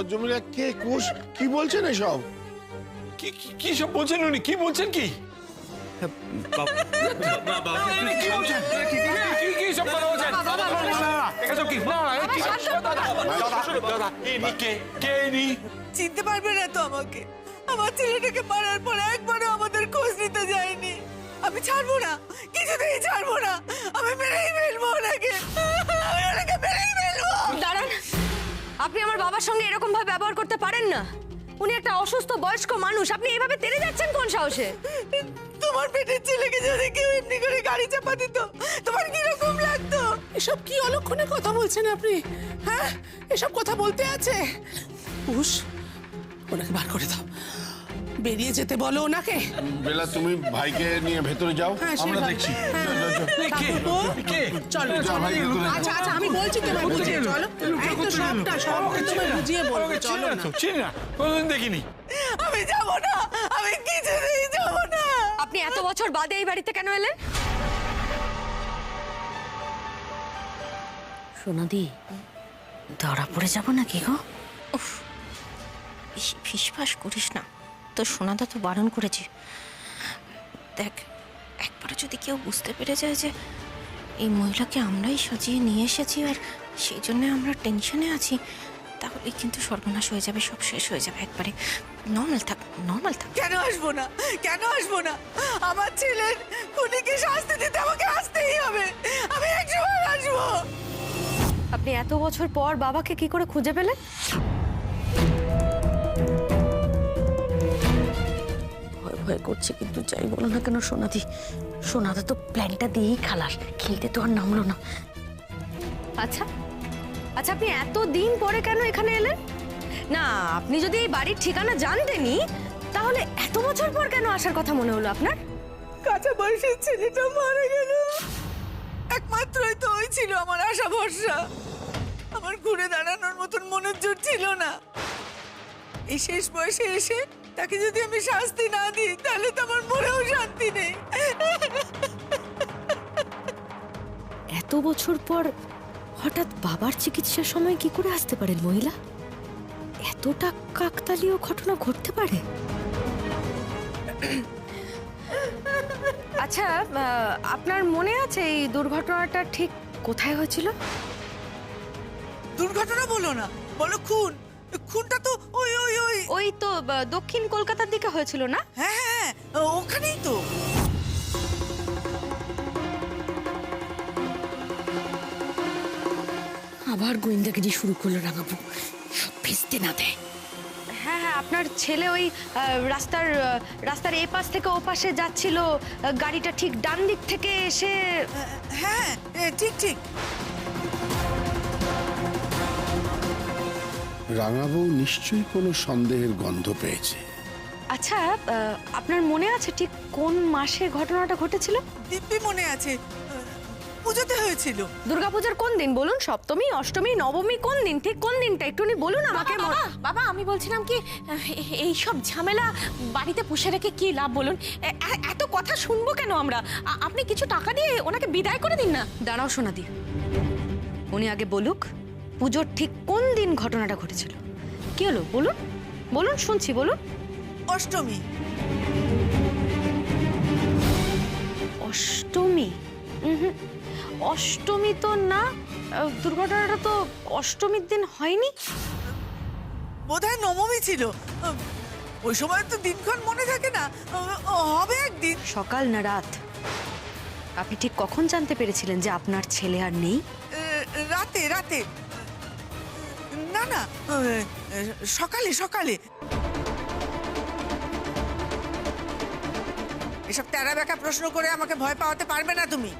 ভদ্রমহিলা কে? কুশ কি বলছেন এসব? কি কি সব বলছেন উনি? কি বলছেন? কি কি বলছেন? কি সব কথা বলছেন? এসব কি? দাদা, ইনি কে ইনি? চিনতে পারবে না তো আমাকে? আমার ছেলেটাকে মারার পর একবারও আমাদের খোঁজ নিতে যায়নি। আমি ছাড়বো না, কিছুতেই ছাড়বো না। আমি মেরেই ফেলবো ওনাকে, আমি ওনাকে মেরেই ফেলবো। দাঁড়ান, আপনি আমার বাবার সঙ্গে এরকম ভাবে ব্যবহার করতে পারেন না। উনি একটা অসুস্থ বয়স্ক মানুষ, আপনি এভাবে তেড়ে যাচ্ছেন কোন সাহসে? তোমার পেটের ছেলেকে যদি কেউ এমনি করে গাড়ি চাপা দিত, তোমার কিরকম লাগতো? এসব কি অলক্ষণে কথা বলছেন আপনি? হ্যাঁ, এসব কথা বলতে আছে? উস, ওনাকে বার করে দাও, বেরিয়ে যেতে বলো ওনাকে। বেলা, তুমি ভাইকে নিয়ে ভেতরে যাও, হ্যাঁ, আমরা সেভাবে। দেখছি। হ্যাঁ। যাও, যাও, যাও। চলো যাও, ভাই, ভেতরে যাও। আচ্ছা আচ্ছা, আমি বলছি তোমায় বুঝিয়ে, চলো। এই তো সবটা তোমায় বুঝিয়ে বলবো, চলো না। চিনি না, কোনোদিন দেখিনি। আমি যাবো না, আমি কিছুতেই যাবো না। আপনি এত বছর বাদে এই বাড়িতে কেন এলেন? সোনাদি, ধরা পড়ে যাব নাকি গো? উফ, বেশি ফিসফাস করিস না, তোর সোনাদা তো বারণ করেছে। দেখ, একবারও যদি কেউ বুঝতে পেরে যায় যে এই মহিলাকে আমরাই সাজিয়ে নিয়ে এসেছি আর সেই জন্য আমরা টেনশনে আছি, তাহলে কিন্তু সর্বনাশ হয়ে যাবে, সব শেষ হয়ে যাবে একবারে। নর্মাল থাক, নর্মাল থাক। কেন আসবো না? কেন আসবো না? আমার ছেলের খুনিকে শাস্তি দিতে আমাকে আসতেই হবে। আমি একসময় আসবো। আপনি এত বছর পর বাবাকে কি করে খুঁজে পেলেন? ভয় ভয় করছে, কিন্তু যাই বলো না কেন সোনাদি, সোনাদা তো প্ল্যানটা দিয়েই খালাস, খেলতে তো আর নামলো না। আচ্ছা আচ্ছা, আপনি এত দিন পরে কেন এখানে এলেন? না, আপনি যদি এই বাড়ির ঠিকানা জানতেনই, তাহলে এত বছর পর কেন আসার কথা মনে হলো আপনার? কাঁচা বয়সের ছেলেটা মারা গেল, একমাত্রই তো ওই ছিল আমার আশা ভরসা। আমার ঘুরে দাঁড়ানোর মতন মনের জোর ছিল না। এই শেষ বয়সে এসে তাকে যদি আমি শাস্তি না দিই, তাহলে তো আমার মনেও শান্তি নেই। এত বছর পর হঠাৎ বাবার চিকিৎসার সময় কি করে আসতে পারেন মহিলা? এতটা কাকতালীয় ঘটনা ঘটতে পারে? আচ্ছা, আপনার মনে আছে এই দুর্ঘটনাটা ঠিক কোথায় হয়েছিল? দুর্ঘটনা বলো না, বলো খুন। খুনটা তো ওই ওই ওই ওই তো দক্ষিণ কলকাতার দিকে হয়েছিল না? হ্যাঁ হ্যাঁ, ওখানেই তো। আবার গোয়েন্দাগিরি শুরু করলো রাঙাবু, সব ভেস্তে না দেয়। হ্যাঁ হ্যাঁ, আপনার ছেলে ওই রাস্তার এই পাশ থেকে ও পাশে যাচ্ছিল, গাড়িটা ঠিক ডান দিক থেকে এসে। হ্যাঁ, ঠিক ঠিক। রাঙাবু নিশ্চয়ই কোনো সন্দেহের গন্ধ পেয়েছে। আচ্ছা, আপনার মনে আছে ঠিক কোন মাসে ঘটনাটা ঘটেছিল? দিব্যি মনে আছে, পুজোতে হয়েছিল। দুর্গাপূজার কোন দিন বলুন? সপ্তমী, অষ্টমী, নবমী, কোন দিন? ঠিক কোন দিনটা একটুনি বলুন আমাকে। বাবা, আমি বলছিলাম কি, এই সব ঝামেলা বাড়িতে পুষে রেখে কি লাভ বলুন? এত কথা শুনবো কেন আমরা? আপনি কিছু টাকা দিয়ে ওনাকে বিদায় করে দিন না। দাঁড়াও সোনাদি, উনি আগে বলুক পুজোর ঠিক কোন দিন ঘটনাটা ঘটেছিল। কি হলো বলুন, বলুন, শুনছি, বলুন। অষ্টমী। অষ্টমী? অষ্টমী তো না, দুর্ঘটনাটা তো অষ্টমীর দিন হয়নি। বোধহয় নবমী ছিল। ওই সময় তো দিনক্ষণ মনে থাকে না। হবে একদিন। সকাল না রাত? আপনি ঠিক কখন জানতে পেরেছিলেন যে আপনার ছেলে আর নেই? রাতে রাতে। না না, সকালে সকালে। এসব তেরা বেঁকা প্রশ্ন করে আমাকে ভয় পাওয়াতে পারবে না তুমি।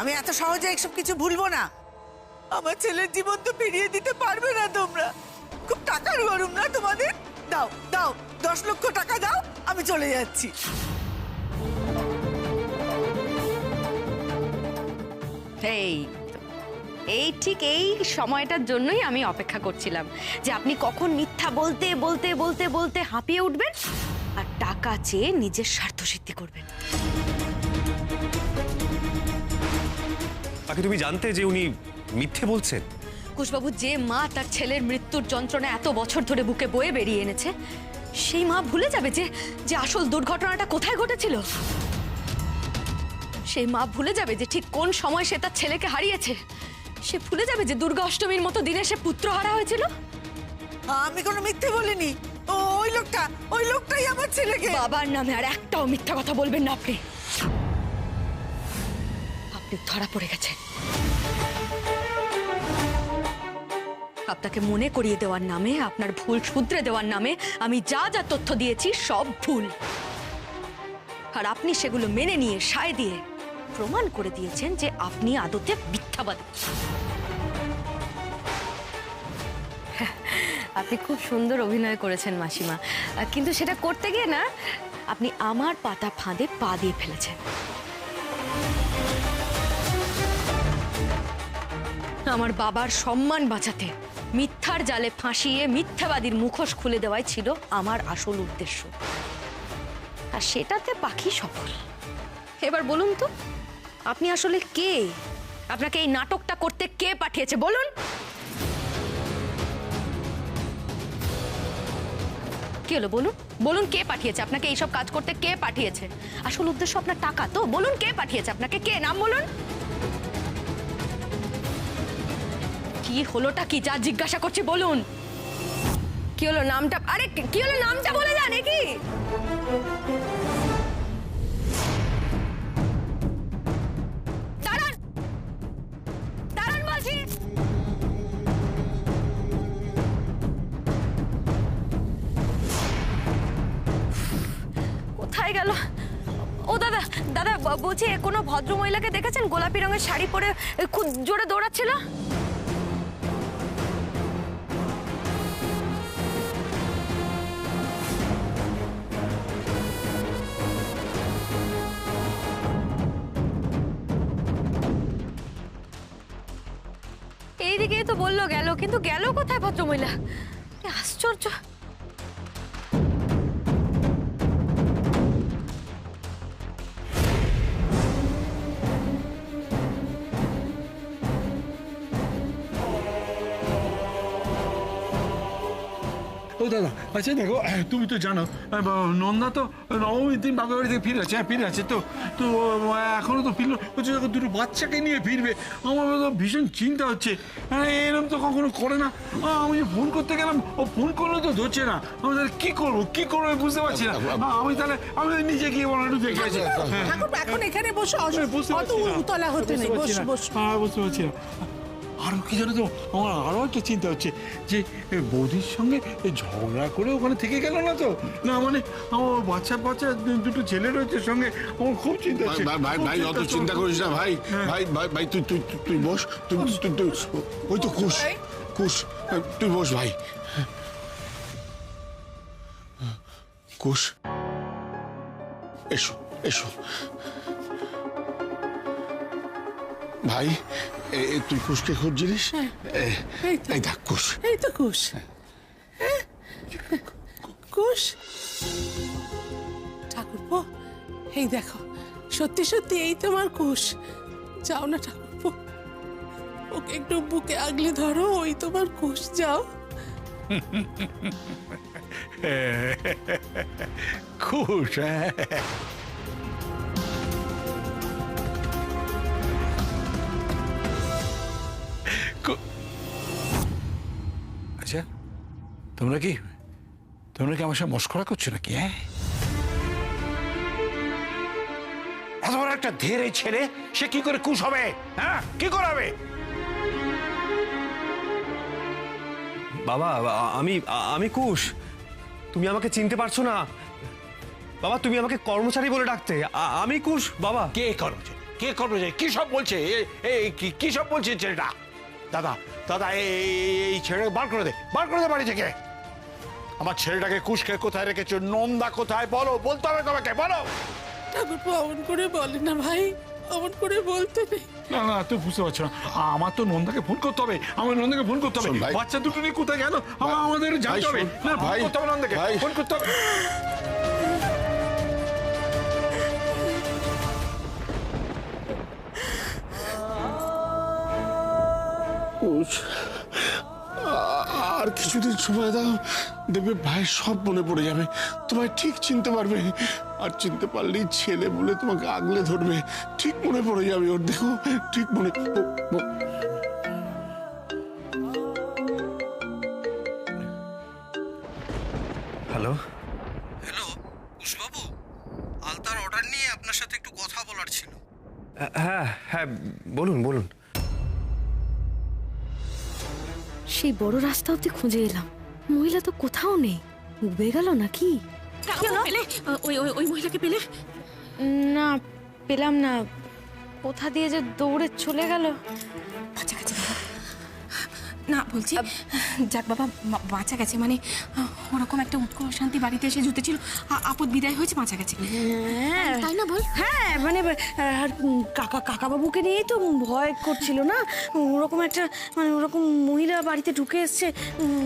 আমি এত সহজে এসব কিছু ভুলবো না। আমার ছেলের জীবন তো ফিরিয়ে দিতে পারবে না তোমরা। খুব টাকার গরম না তোমাদের? দাও দাও, 10 লক্ষ টাকা দাও, আমি চলে যাচ্ছি। এই ঠিক এই সময়টার জন্যই আমি অপেক্ষা করছিলাম যে আপনি কখন মিথ্যা বলতে বলতে বলতে বলতে হাঁপিয়ে উঠবেন আর টাকা চেয়ে নিজের স্বার্থ সিদ্ধি করবেন। আগে তুমি জানতে যে উনি মিথ্যে বলছেন? কুশবাবু, যে মা তার ছেলের মৃত্যুর যন্ত্রণা এত বছর ধরে বুকে বয়ে বেরিয়ে এনেছে, সেই মা ভুলে যাবে যে যে আসল দুর্ঘটনাটা কোথায় ঘটেছিল? সেই মা ভুলে যাবে যে ঠিক কোন সময় সে তার ছেলেকে হারিয়েছে? সে ভুলে যাবে যে দুর্গা অষ্টমীর মতো দিনে সে পুত্র হারা হয়েছিল? আমি কোনো মিথ্যে বলিনি। ওই লোকটাই আমার ছেলেকে। বাবার নামে আর একটাও মিথ্যা কথা বলবেন না আপনি। আপনি ধরা পড়ে গেছেন। আপনাকে মনে করিয়ে দেওয়ার নামে, আপনার ভুল শুধরে দেওয়ার নামে আমি যা যা তথ্য দিয়েছি সব ভুল, আর আপনি সেগুলো মেনে নিয়ে সায় দিয়ে প্রমাণ করে দিয়েছেন যে আপনি আদতে মিথ্যাবাদী। আপনি খুব সুন্দর অভিনয় করেছেন মাসিমা, কিন্তু সেটা করতে গিয়ে না আপনি আমার পাতা ফাঁদে পা দিয়ে ফেলেছেন। আমার বাবার সম্মান বাঁচাতে মিথ্যার জালে ফাঁসিয়ে মিথ্যাবাদীর মুখোশ খুলে দেওয়াই ছিল আমার আসল উদ্দেশ্য, আর সেটাতে পাখি সফল। এবার বলুন তো, আপনি আসলে কে? আপনাকে এই নাটকটা করতে কে পাঠিয়েছে বলুন? কি হলো বলুন? বলুন কে পাঠিয়েছে আপনাকে এইসব কাজ করতে? কে পাঠিয়েছে? আসল উদ্দেশ্য আপনার টাকা তো। বলুন কে পাঠিয়েছে আপনাকে? কে? নাম বলুন। কি হলোটা কি যা জিজ্ঞাসা করছি বলুন? কি হলো নামটা? আরে কি হলো নামটা বলে যান। কি দাঁড়ান, দাঁড়ান বলছি। কোথায় গেল? ও দাদা, দাদা বলছি কোনো ভদ্র মহিলাকে দেখেছেন গোলাপি রঙের শাড়ি পরে খুব জোরে দৌড়াচ্ছিল? এইদিকেই তো বললো গেল, কিন্তু গেল কোথায় ভদ্রমহিলা? আশ্চর্য। ও দাদা, আচ্ছা দেখো, তুমি তো জানো নন্দা তো নবমীর দিন বাপের বাড়ি থেকে ফিরে আছে তো তো এখনো তো ফিরলো, হচ্ছে যখন দুটো বাচ্চাকে নিয়ে ফিরবে। আমার তো ভীষণ চিন্তা হচ্ছে। এরকম তো কখনো করে না। আমি যে ফোন করতে গেলাম, ও ফোন করলে তো ধরছে না। আমি তাহলে কি করবো বুঝতে পারছি না। আমি নিজে গিয়ে বলো একটু দেখে আসি। এখন এখানে বসে অত উতলা হতে নেই। বুঝতে পারছি না। আরো কি জানো তো, আমার আরো একটা চিন্তা হচ্ছে যে বৌদির সঙ্গে ঝগড়া করে ওখানে থেকে গেল না তো? না মানে আমার বাচ্চা দুটো ছেলে রয়েছে সঙ্গে, আমার খুব চিন্তা হচ্ছে। ভাই অত চিন্তা করিস না ভাই। ভাই তুই বস। তুই ওই তো কুশ তুই বস ভাই। কুশ, এসো ভাই। তুই কুশকে খুঁজছিলিস? এই দেখ কুশ। এই তো কুশ। কুশ ঠাকুরপো, এই দেখো, সত্যি সত্যি এই তোমার কুশ। যাও না ঠাকুরপো, ওকে একটু বুকে আগলে ধরো, ওই তোমার কুশ। যাও। খুশ। আচ্ছা, তোমরা কি আমার সাথে মস্করা করছো নাকি? এত বড় একটা ধেরে ছেলে, সে কি করে কুশ হবে? হ্যাঁ, কি করাবে? বাবা, আমি কুশ। তুমি আমাকে চিনতে পারছো না বাবা? তুমি আমাকে কর্মচারী বলে ডাকতে। আমি কুশ বাবা। কে কর্মচারী? কি সব বলছে? কি সব বলছে ছেলেটা? দাদা এই ছেলে বার করে দে বাড়ি থেকে। আমার ছেলেটাকে কুশকে কোথায় রেখেছো? নন্দা কোথায়? বলতে হবে তোমাকে, বলো। ঠাকুরপো অমন করে বলে না ভাই, অমন করে বলতে নেই। না তুই বুঝতে পারছো না। আমার তো নন্দাকে ফোন করতে হবে। বাচ্চা দুটো নিয়ে কোথায় গেল আমাদের জানতে হবে। না ভাই, করতে হবে নন্দাকে, ফোন করতে হবে। কুশ আর কিছুদিন সময় দাও, দেখবে ভাইয়ের সব মনে পড়ে যাবে, তোমায় ঠিক চিনতে পারবে। আর চিনতে পারলেই ছেলে বলে তোমাকে আগলে ধরবে, ঠিক মনে পড়ে যাবে ওর, দেখো ঠিক মনে হ্যালো, হ্যালো কুশবাবু, আলতার অর্ডার নিয়ে আপনার সাথে একটু কথা বলার ছিল। হ্যাঁ হ্যাঁ বলুন বলুন। সেই বড় রাস্তা অব্দি খুঁজে এলাম, মহিলা তো কোথাও নেই। উবে গেল নাকি? পেলে ওই ওই ওই মহিলাকে পেলে? না, পেলাম না। কোথা দিয়ে যে দৌড়ে চলে গেল। বাঁচা গেছে বাবা। না বলছি, যাক বাবা বাঁচা গেছে, মানে ওরকম একটা উৎকট শান্তি বাড়িতে এসে জুতেছিল, আপদ বিদায় হয়েছে, বাঁচা গেছে। তাই না বল? হ্যাঁ মানে আর কাকা বাবুকে নিয়েই তো ভয় করছিল না, ওরকম একটা মানে ওরকম মহিলা বাড়িতে ঢুকে এসছে,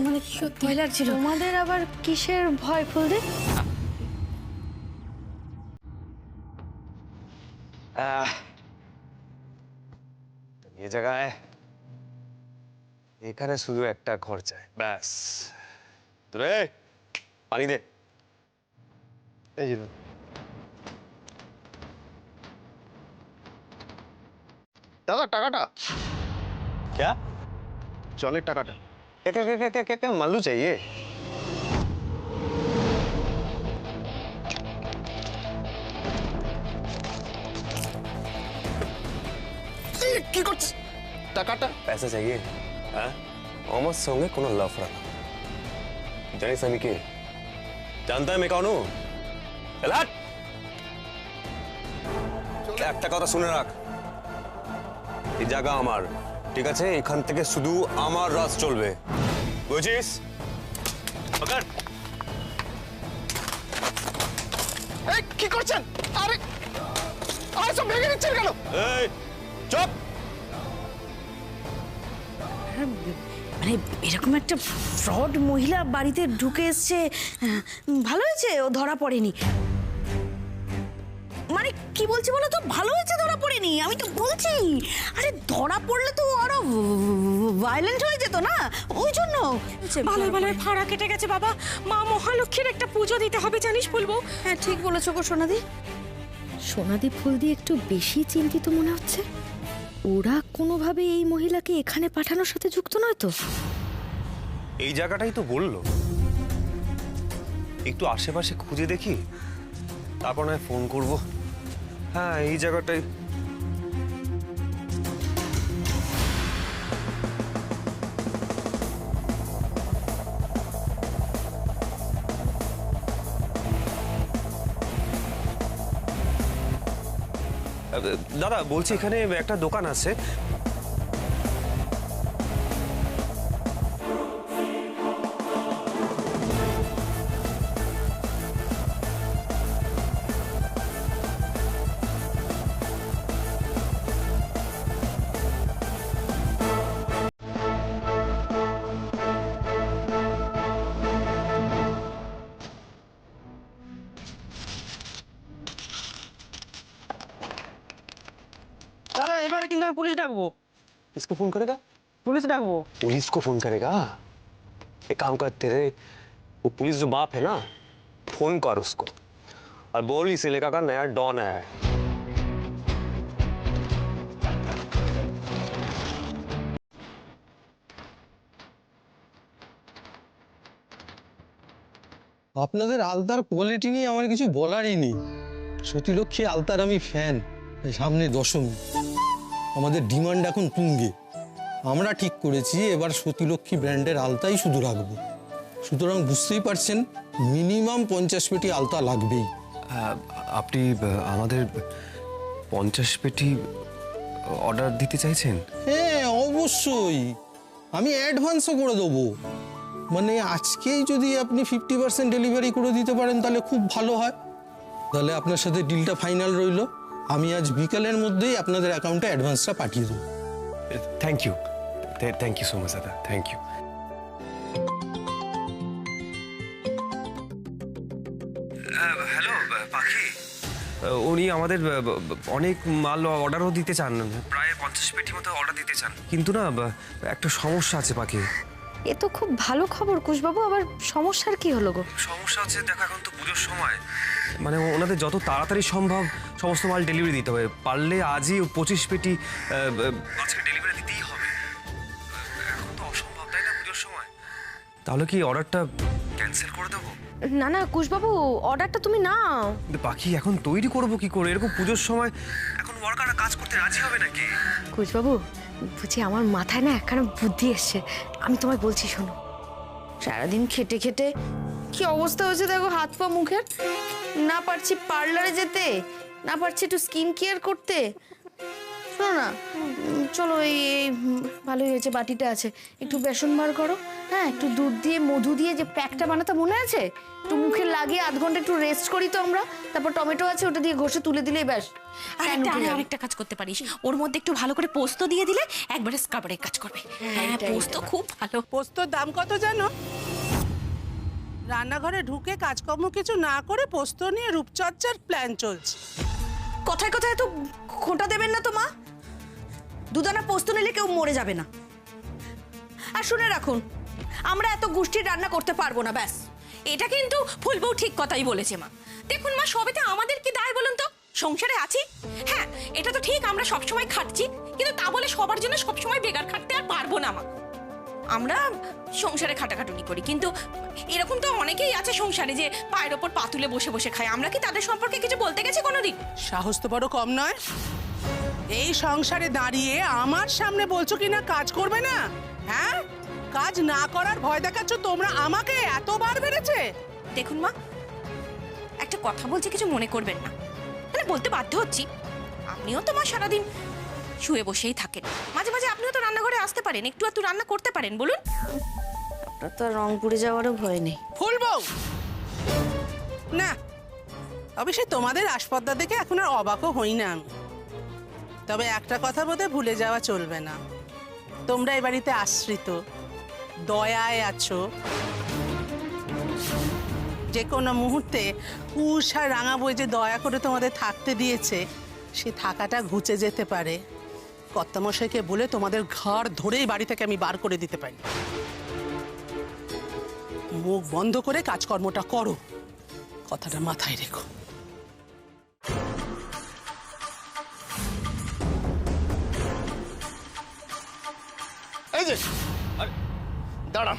মানে ভয় লাগছিল। তোমাদের আবার কিসের ভয় ফুলদে? এই জায়গায় এখানে শুধু একটা ঘর চাই, ব্যাস। তোরে পানি দে। এই যে দাদা টাকাটা, क्या জলের টাকাটা। क्या क्या क्या क्या क्या क्या मालूम चाहिए? কি করছিস? টাকাটা पैसा चाहिए? হ্যাঁ, আমার সঙ্গে কোনো লাফড়া না। জানিস আমি কে? জানতা আমি কৌন হুঁ? চল হাট। একটা কথা শুনে রাখ, এই জায়গা আমার, ঠিক আছে? এখান থেকে শুধু আমার রাজ চলবে, বুঝছিস? পকড়। এই কি করছেন? আরে আরে সব ভেঙে দিচ্ছেন কেন? এই চুপ। মানে এরকম একটা ফ্রড মহিলা বাড়িতে ঢুকে এসছে, ভালো হয়েছে ও ধরা পড়েনি। মানে কি বলছি বলো তো, ভালো হয়েছে ধরা পড়েনি, আমি তো বলছি। আরে ধরা পড়লে তো আরো ভায়োলেন্ট হয়ে যেত না, ওই জন্য। ভালোই ভালোই ফাড়া কেটে গেছে বাবা। মা মহালক্ষ্মীর একটা পুজো দিতে হবে, জানিস বলবো? হ্যাঁ ঠিক বলেছো গো সোনাদি। সোনাদি ফুল দিয়ে একটু বেশি চিন্তিত মনে হচ্ছে। ওরা কোনোভাবে এই মহিলাকে এখানে পাঠানোর সাথে যুক্ত নয় তো? এই জায়গাটাই তো বললো, একটু আশেপাশে খুঁজে দেখি, তারপর নয় ফোন করব। হ্যাঁ এই জায়গাটাই। দাদা বলছি, এখানে একটা দোকান আছে, दादा এবারে কিন্তু আমি পুলিশ ডাকবো। इसको फोन करेगा? পুলিশ ডাকবো। पुलिस को फोन करेगा? एक काम कर, तेरे वो पुलिस जो बाप है ना, फोन कर उसको और बोल इस इलाका का नया डॉन है। আপনাদের আলতার কোয়ালিটি নিয়ে আমার কিছু বলারই নেই। সতীলক্ষ্মী আলতার আমি ফ্যান। সামনে দশমী, আমাদের ডিমান্ড এখন তুঙ্গে। আমরা ঠিক করেছি এবার সতীলক্ষ্মী ব্র্যান্ডের আলতাই শুধু রাখবো। সুতরাং বুঝতেই পারছেন মিনিমাম 50 পেটি আলতা লাগবেই। আপনি আমাদের 50 পেটি অর্ডার দিতে চাইছেন? হ্যাঁ অবশ্যই, আমি অ্যাডভান্সও করে দেবো। মানে আজকেই যদি আপনি 50% ডেলিভারি করে দিতে পারেন তাহলে খুব ভালো হয়। তাহলে আপনার সাথে ডিলটা ফাইনাল রইল। আমি আজ বিকালের মধ্যেই আপনাদের অ্যাকাউন্টে অ্যাডভান্সটা পাঠিয়ে দেবো। Thank you, thank you so much দাদা, থ্যাংক ইউ। হ্যালো পাখি, উনি আমাদের অনেক মাল অর্ডারও দিতে চান, প্রায় 50 পেটি মতো অর্ডার দিতে চান, কিন্তু না একটা সমস্যা আছে পাখি। এ তো খুব ভালো খবর কুশবাবু, আবার সমস্যার কি হলো গো? সমস্যা হচ্ছে দেখো, এখন তো পুজোর সময়, মানে ওনাদের যত তাড়াতাড়ি সম্ভব সমস্ত মাল ডেলিভারি দিতে হবে। পারলে আজই 25 পেটি আজকে ডেলিভারি দিতেই হবে। এখন তো অসম্ভব, তাই না, পুজোর সময়? তাহলে কি অর্ডারটা ক্যান্সেল করে দেবো? না না কুশবাবু, অর্ডারটা তুমি নাও। কিন্তু বাকি এখন তৈরি করবো কি করে? এরকম পুজোর সময় এখন ওয়ার্কাররা কাজ করতে রাজি হবে নাকি? কুশবাবু, বুঝি আমার মাথায় না একখানা বুদ্ধি এসছে, আমি তোমায় বলছি শোনো। সারাদিন খেটে খেটে কি অবস্থা হয়েছে দেখো, হাত পা মুখের। না পারছি পার্লারে যেতে, না পারছি একটু স্কিন কেয়ার করতে। শোনো না, চলো এই ভালোই হয়েছে বাটিটা আছে, একটু বেসন বার করো। হ্যাঁ, একটু দুধ দিয়ে মধু দিয়ে যে প্যাকটা বানাতে মনে আছে, একটু মুখে লাগিয়ে আধ ঘন্টা একটু রেস্ট করি তো আমরা। তারপর টমেটো আছে, ওটা দিয়ে ঘষে তুলে দিলেই ব্যাস। আরেকটা কাজ করতে পারিস, ওর মধ্যে একটু ভালো করে পোস্ত দিয়ে দিলে একবারে স্কাবারের কাজ করবে। হ্যাঁ, পোস্ত খুব ভালো। পোস্তর দাম কত জানো? রান্নাঘরে ঢুকে কাজকর্ম কিছু না করে পোস্ত নিয়ে রূপচর্চার প্ল্যান চলছে। কথায় কথায় তো খোঁটা দেবেন না তো মা। দুদানা পোস্ত নিলে কেউ মরে যাবে না। আর শুনে রাখুন, আমরা এত গোষ্ঠীর রান্না করতে পারবো না, ব্যাস। এটা কিন্তু ফুলবউ ঠিক কথাই বলেছে মা। দেখুন মা, সবেতে আমাদের কি দায় বলুন তো? সংসারে আছি, হ্যাঁ এটা তো ঠিক, আমরা সবসময় খাটছি, কিন্তু তা বলে সবার জন্য সবসময় বেকার খাটতে আর পারবো না মা। আমরা সংসারে খাটাখাটুনি করি, কিন্তু এরকম তো অনেকেই আছে সংসারে যে পায়ের ওপর পা তুলে বসে বসে খায়। আমরা কি তাদের সম্পর্কে কিছু বলতে গেছি কোনোদিন? সাহস তো বড় কম নয়। এই সংসারে দাঁড়িয়ে আমার সামনে বলছো কিনা কাজ করবে না? হ্যাঁ, কাজ না করার ভয় দেখাচ্ছ তোমরা আমাকে, এতবার বেড়েছে। দেখুন মা, একটা কথা বলছি, কিছু মনে করবেন না, মানে বলতে বাধ্য হচ্ছি। আপনিও তো মা সারাদিন শুয়ে বসেই থাকেন, মাঝে মাঝে আপনিও তো রান্নাঘরে আসতে পারেন, একটু একটু রান্না করতে পারেন, বলুন। আপনার তো রংপুরে যাওয়ারও ভয় নেই। ফুলবউ না, অবশ্যই তোমাদের আসপদ্দা দেখে এখন আর অবাকও হই না আমি। তবে একটা কথা বোধহয় ভুলে যাওয়া চলবে না, তোমরা এই বাড়িতে আশ্রিত, দয়ায় আছো। যে কোনো মুহূর্তে কুশ আর রাঙা বই যে দয়া করে তোমাদের থাকতে দিয়েছে, সে থাকাটা ঘুচে যেতে পারে। কর্তামশাইকে বলে তোমাদের ঘাড় ধরেই বাড়ি থেকে আমি বার করে দিতে পারি। মুখ বন্ধ করে কাজকর্মটা করো, কথাটা মাথায় রেখো। এই যে দাঁড়ান,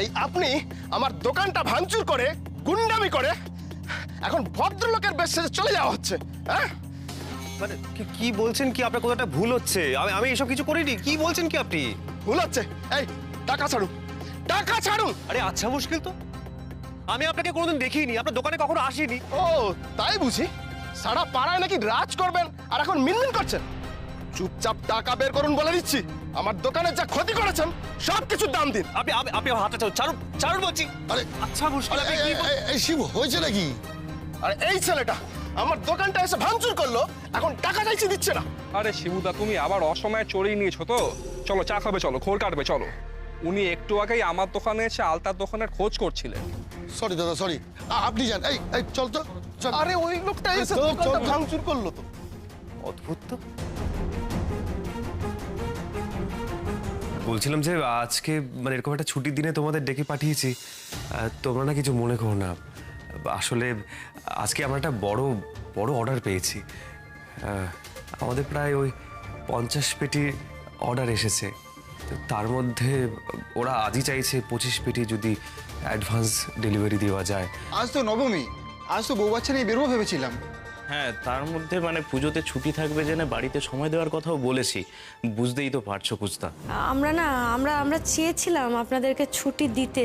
এই আপনি আমার দোকানটা ভাঙচুর করে গুন্ডামি করে এখন ভদ্রলোকের বেশ সেজে চলে যাওয়া হচ্ছে, হ্যাঁ? মানে কি বলছেন কি? আপনার কথাটা ভুল হচ্ছে। আমি এসব কিছু করিনি। কি বলছেন কি আপনি? ভুল হচ্ছে। এই টাকা ছাড়ুন, টাকা ছাড়ুন। আরে আচ্ছা, মুশকিল তো। আমি আপনাকে কোনোদিন দেখিনি, আপনার দোকানে কখনো আসিনি। ও তাই বুঝি? সারা পাড়ায় নাকি রাজ করবেন আর এখন মিনমিন করছেন। চুপচাপ টাকা বের করুন বলে দিচ্ছি। আমার দোকানের যা ক্ষতি করেছেন সব কিছুর দাম দিন। আপনি আমার হাতটা ছাড়ুন, ছাড়ুন বলছি। আরে আচ্ছা মুশকিল। এই শিব, হয়েছে নাকি? আরে এই ছেলেটা আমার দোকানটা এসে ভাঙচুর করলো, এখন টাকা চাইছি দিচ্ছে না। আরে শিবুদা, তুমি আবার অসময়ে চড়িয়ে নিয়েছো তো। চলো চা খাবে, চলো খোল কাটবে, চলো। উনি একটু আগেই আমার দোকানে এসে আলতার দোকানের খোঁজ করছিলেন। সরি দাদা, সরি। আপনি যান। এই চল তো, চল। আরে ওই লোকটা এসে দোকানটা ভাঙচুর করলো তো। অদ্ভুত তো। বলছিলাম যে আজকে মানে এরকম একটা ছুটির দিনে তোমাদের ডেকে পাঠিয়েছি, তোমরা না কিছু মনে করো না। আসলে আজকে আমরা একটা বড় অর্ডার পেয়েছি। আমাদের প্রায় ওই 50 পেটির অর্ডার এসেছে। তো তার মধ্যে ওরা আজই চাইছে 25 পেটি যদি অ্যাডভান্স ডেলিভারি দেওয়া যায়। আজ তো নবমী, আজ তো বউ বাচ্চা নিয়ে বেরোবো ভেবেছিলাম। হ্যাঁ, তার মধ্যে মানে পুজোতে ছুটি থাকবে জেনে বাড়িতে সময় দেওয়ার কথাও বলেছি। বুঝতেই তো পারছো কুস্তা। আমরা চেয়েছিলাম আপনাদেরকে ছুটি দিতে,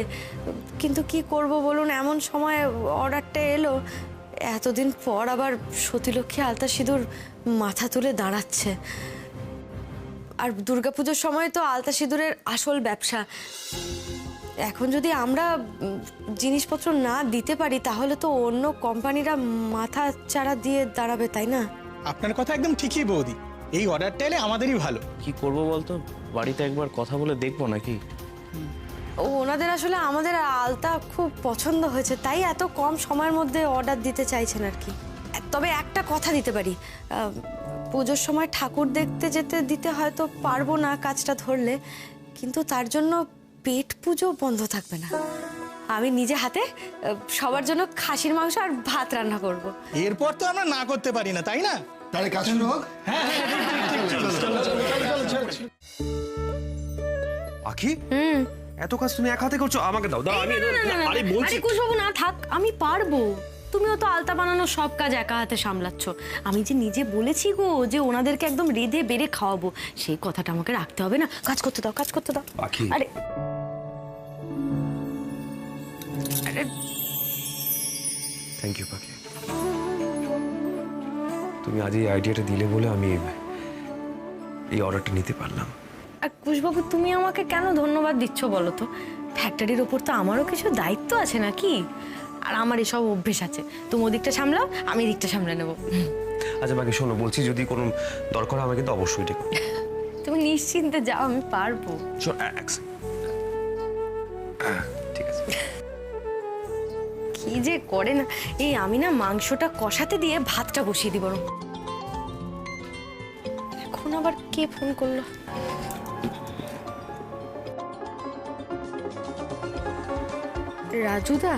কিন্তু কি করব বলুন, এমন সময় অর্ডারটা এলো। এতদিন পর আবার সতীলক্ষ্মী আলতা সিঁদুর মাথা তুলে দাঁড়াচ্ছে। আর দুর্গাপুজোর সময় তো আলতা সিঁদুরের আসল ব্যবসা। এখন যদি আমরা জিনিসপত্র না দিতে পারি তাহলে তো অন্য কোম্পানিরা মাথা চাড়া দিয়ে দাঁড়াবে, তাই না? আপনার কথা একদম ঠিকই বৌদি, এই অর্ডারটা এলে আমাদেরই ভালো। কি করব বলতো, বাড়িতে একবার কথা বলে দেখবো নাকি? ওনাদের আসলে আমাদের আলতা খুব পছন্দ হয়েছে, তাই এত কম সময়ের মধ্যে অর্ডার দিতে চাইছেন আর কি। তবে একটা কথা দিতে পারি, পুজোর সময় ঠাকুর দেখতে যেতে দিতে হয়তো পারবো না কাজটা ধরলে, কিন্তু তার জন্য পেট পুজো বন্ধ থাকবে না। আমি নিজে হাতে সবার জন্য খাসির মাংস আর ভাত রান্না করব। এরপর তো আমরা না করতে পারি না, তাই না? তাহলে কাজ শুরু হোক। পাখি এত কাজ তুমি এক হাতে করছো, আমাকে দাও দাও আমি আরে বলছি। আরে কুশবাবু না থাক, আমি পারবো। তুমিও তো আলতা বানানো সব কাজ একা হাতে সামলাচ্ছ। আমি যে নিজে বলেছি গো যে ওনাদেরকে একদম রেঁধে বেড়ে খাওয়াবো, সেই কথাটা আমাকে রাখতে হবে না? কাজ করতে দাও, কাজ করতে দাও। পাখি আরে থ্যাংক ইউ পাখি, তুমি আজ এই আইডিয়াটা দিলে বলে আমি এই অর্ডারটা নিতে পারলাম। আর কুশবাবু তুমি আমাকে কেন ধন্যবাদ দিচ্ছ বলো তো? ফ্যাক্টরির ওপর তো আমারও কিছু দায়িত্ব আছে নাকি? আর আমার এসব অভ্যেস আছে, তুমি ওদিকটা সামলাও, আমি এদিকটা সামলে নেবো। আচ্ছা বাকি শোনো, বলছি যদি কোনো দরকার হয় আমাকে তো অবশ্যই ডেকো। তুমি নিশ্চিন্তে যাও, আমি পারবো। ঠিক আছে। কি যে করে না, এই আমি না মাংসটা কষাতে দিয়ে ভাতটা বসিয়ে দিই বরং। এখন আবার কে ফোন করলো? রাজুদা?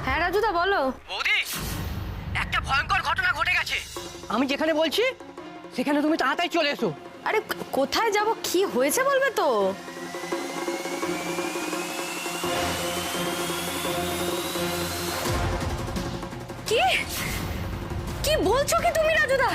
হ্যাঁ রাজুদা বলো। বৌদি, একটা ভয়ঙ্কর ঘটনা ঘটে গেছে। আমি যেখানে বলছি সেখানে তুমি তাড়াতাড়ি চলে এসো। আরে কোথায় যাব, কি হয়েছে বলবে তো? কি কি বলছো কি তুমি রাজুদা?